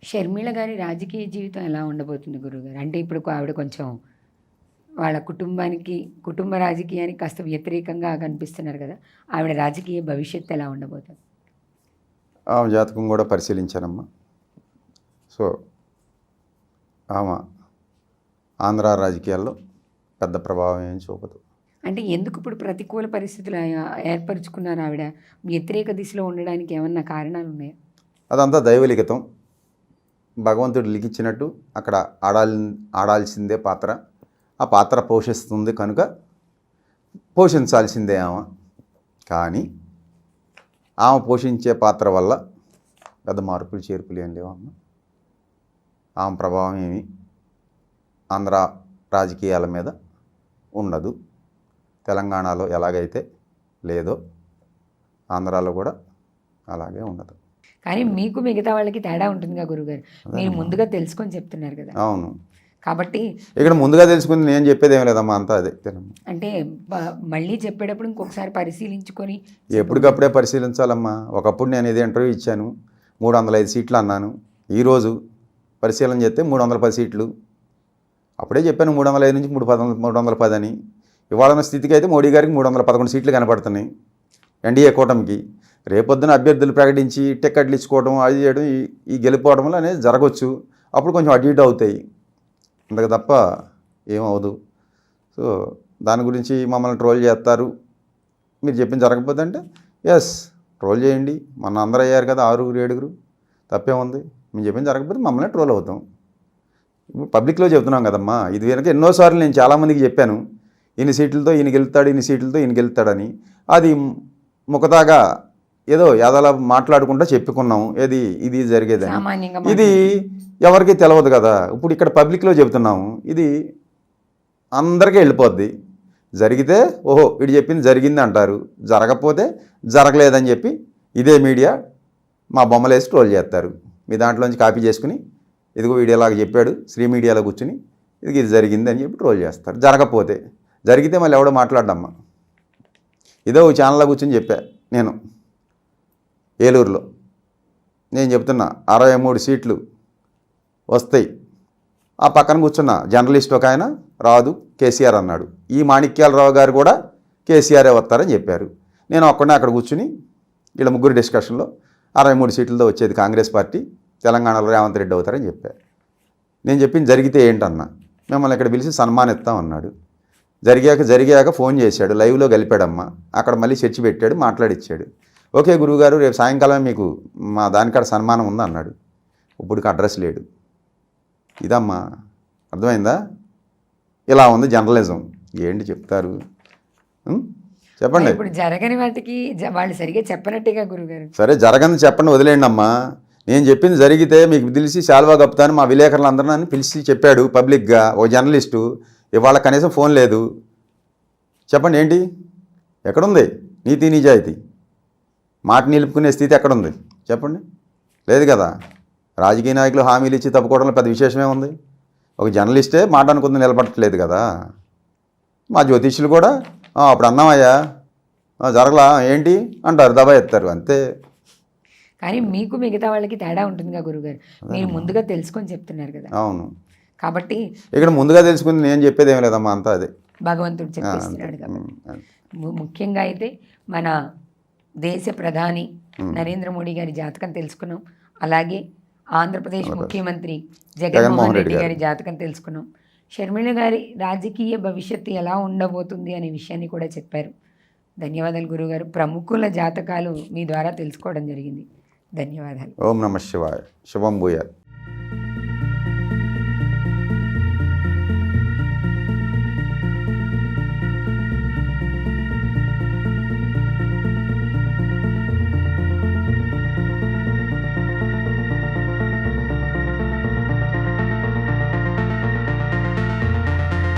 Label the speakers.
Speaker 1: షర్మిల గారి రాజకీయ జీవితం ఎలా ఉండబోతుంది గురువుగారు? అంటే ఇప్పుడు ఆవిడ కొంచెం వాళ్ళ కుటుంబానికి, కుటుంబ రాజకీయానికి కాస్త వ్యతిరేకంగా కనిపిస్తున్నారు కదా! ఆవిడ రాజకీయ భవిష్యత్తు ఎలా ఉండబోతుంది?
Speaker 2: ఆమె జాతకం కూడా పరిశీలించానమ్మా. సో ఆమె ఆంధ్ర రాజకీయాల్లో పెద్ద ప్రభావం ఏం చూపదు.
Speaker 1: అంటే ఎందుకు ఇప్పుడు ప్రతికూల పరిస్థితులు ఏర్పరుచుకున్నారు ఆవిడ? వ్యతిరేక దిశలో ఉండడానికి ఏమన్నా కారణాలు ఉన్నాయా?
Speaker 2: అదంతా దైవలిఖితం. భగవంతుడు లిఖించినట్టు అక్కడ ఆడాల్సిందే పాత్ర. ఆ పాత్ర పోషిస్తుంది కనుక పోషించాల్సిందే ఆమె. కానీ ఆమె పోషించే పాత్ర వల్ల పెద్ద మార్పులు చేర్పులు ఏం లేవమ్మా. ఆమె ప్రభావం ఏమి ఆంధ్ర రాజకీయాల మీద ఉండదు. తెలంగాణలో ఎలాగైతే లేదో ఆంధ్రాలో కూడా అలాగే ఉండదు.
Speaker 1: కానీ మీకు మిగతా వాళ్ళకి తేడా ఉంటుందిగా గురుగారు. మీరు ముందుగా తెలుసుకొని చెప్తున్నారు కదా.
Speaker 2: అవును.
Speaker 1: కాబట్టి
Speaker 2: ఇక్కడ ముందుగా తెలుసుకుంది నేను చెప్పేది ఏం లేదమ్మా, అంతా అదే.
Speaker 1: అంటే మళ్ళీ చెప్పేటప్పుడు ఇంకొకసారి పరిశీలించుకొని
Speaker 2: ఎప్పటికప్పుడే పరిశీలించాలమ్మా. ఒకప్పుడు నేను ఇదే ఇంటర్వ్యూ ఇచ్చాను, 305 సీట్లు అన్నాను. ఈరోజు పరిశీలన చేస్తే 310 సీట్లు. అప్పుడే చెప్పాను 305 నుంచి 310 అని. ఇవాళ స్థితికి అయితే మోడీ గారికి 311 సీట్లు కనపడుతున్నాయి ఎన్డీఏ కూటమికి. రేపొద్దున అభ్యర్థులు ప్రకటించి టికెట్లు ఇచ్చుకోవడం, అది చేయడం, ఈ గెలిపోవడం అనేది జరగవచ్చు. అప్పుడు కొంచెం అటు ఇటు అవుతాయి, అందుకు తప్ప ఏమవదు. సో దాని గురించి మమ్మల్ని ట్రోల్ చేస్తారు, మీరు చెప్పింది జరగకపోతే అంటే ఎస్ ట్రోల్ చేయండి. మన అందరూ అయ్యారు కదా 6-7, తప్పే ఉంది. మేము చెప్పింది జరగకపోతే మమ్మల్ని ట్రోల్ అవుతాం. ఇప్పుడు పబ్లిక్లో చెప్తున్నాం కదమ్మా. ఇది వెనక ఎన్నోసార్లు నేను చాలామందికి చెప్పాను, ఇన్ని సీట్లతో ఈయన గెలుస్తాడు, ఇన్ని సీట్లతో ఈయన గెలుస్తాడని. అది ముఖతాగా ఏదో యాదలా మాట్లాడుకుంటూ చెప్పుకున్నాం. ఏది ఇది జరిగేదని. ఇది ఎవరికి తెలియదు కదా. ఇప్పుడు ఇక్కడ పబ్లిక్లో చెబుతున్నాము, ఇది అందరికీ వెళ్ళిపోద్ది. జరిగితే ఓహో వీడు చెప్పింది జరిగింది అంటారు, జరగకపోతే జరగలేదని చెప్పి ఇదే మీడియా మా బొమ్మలేసి ట్రోల్ చేస్తారు. మీ దాంట్లోంచి కాపీ చేసుకుని ఇదిగో వీడియో ఇలాగ చెప్పాడు శ్రీ మీడియాలో కూర్చుని ఇది జరిగింది అని చెప్పి ట్రోల్ చేస్తారు. జరగకపోతే, జరిగితే మళ్ళీ ఎవడో మాట్లాడమ్మా. ఇదో ఛానల్లో కూర్చొని చెప్పా నేను ఏలూరులో. నేను చెప్తున్నా 63 సీట్లు వస్తాయి. ఆ పక్కన కూర్చున్న జర్నలిస్ట్ ఒక ఆయన రాదు కేసీఆర్ అన్నాడు. ఈ మాణిక్యాలరావు గారు కూడా కేసీఆరే వస్తారని చెప్పారు. నేను ఒక్కడే అక్కడ కూర్చుని వీళ్ళ ముగ్గురు డిస్కషన్లో 63 సీట్లతో వచ్చేది కాంగ్రెస్ పార్టీ, తెలంగాణలో రేవంత్ రెడ్డి అవుతారని చెప్పారు. నేను చెప్పింది జరిగితే ఏంటన్నా, మిమ్మల్ని ఇక్కడ పిలిచి సన్మానిస్తాం అన్నాడు. జరిగాక ఫోన్ చేశాడు, లైవ్లో కలిపాడమ్మా. అక్కడ మళ్ళీ చర్చి పెట్టాడు, మాట్లాడిచ్చాడు. ఓకే గురువుగారు రేపు సాయంకాలం మీకు మా దానికాడ సన్మానం ఉంది అన్నాడు. ఇప్పుడుకి అడ్రస్ లేడు. ఇదమ్మా, అర్థమైందా? ఇలా ఉంది జర్నలిజం. ఏంటి చెప్తారు చెప్పండి.
Speaker 1: ఇప్పుడు జరగని వాటికి వాళ్ళు సరిగ్గా చెప్పనట్టుగా గురుగారు.
Speaker 2: సరే జరగని చెప్పండి, వదిలేండి అమ్మా. నేను చెప్పింది జరిగితే మీకు తెలిసి శాల్వా కప్తాను మా విలేకరులు అందరూ నన్ను పిలిచి చెప్పాడు పబ్లిక్గా. ఓ జర్నలిస్టు ఇవాళ కనీసం ఫోన్ లేదు. చెప్పండి ఏంటి, ఎక్కడుంది నీతి నిజాయితీ? మాట నిలుపుకునే స్థితి ఎక్కడుంది చెప్పండి? లేదు కదా. రాజకీయ నాయకులు హామీలు ఇచ్చి తప్పుకోవడంలో పెద్ద విశేషమే ఉంది. ఒక జర్నలిస్టే మాట అనుకుంది నిలబడట్లేదు కదా. మా జ్యోతిష్యులు కూడా అప్పుడు అన్నామయ్యా జరగలా ఏంటి అంటారు, దబా ఎత్తారు, అంతే.
Speaker 1: కానీ మీకు మిగతా వాళ్ళకి తేడా ఉంటుందిగా గురుగారు. మీరు ముందుగా తెలుసుకొని చెప్తున్నారు కదా.
Speaker 2: అవును.
Speaker 1: కాబట్టి
Speaker 2: ఇక్కడ ముందుగా తెలుసుకుని నేను చెప్పేది ఏం లేదమ్మా, అంతా అదే
Speaker 1: భగవంతుడు చెప్పేస్తున్నాడు కాబట్టి. ముఖ్యంగా అయితే మన దేశ ప్రధాని నరేంద్ర మోడీ గారి జాతకం తెలుసుకున్నాం. అలాగే ఆంధ్రప్రదేశ్ ముఖ్యమంత్రి జగన్మోహన్ రెడ్డి గారి జాతకం తెలుసుకున్నాం. షర్మిల గారి రాజకీయ భవిష్యత్తు ఎలా ఉండబోతుంది అనే విషయాన్ని కూడా చెప్పారు. ధన్యవాదాలు గురుగారు. ప్రముఖుల జాతకాలు మీ ద్వారా తెలుసుకోవడం జరిగింది. ధన్యవాదాలు.
Speaker 2: ఓం నమః శివాయ. శుభం భూయాత్.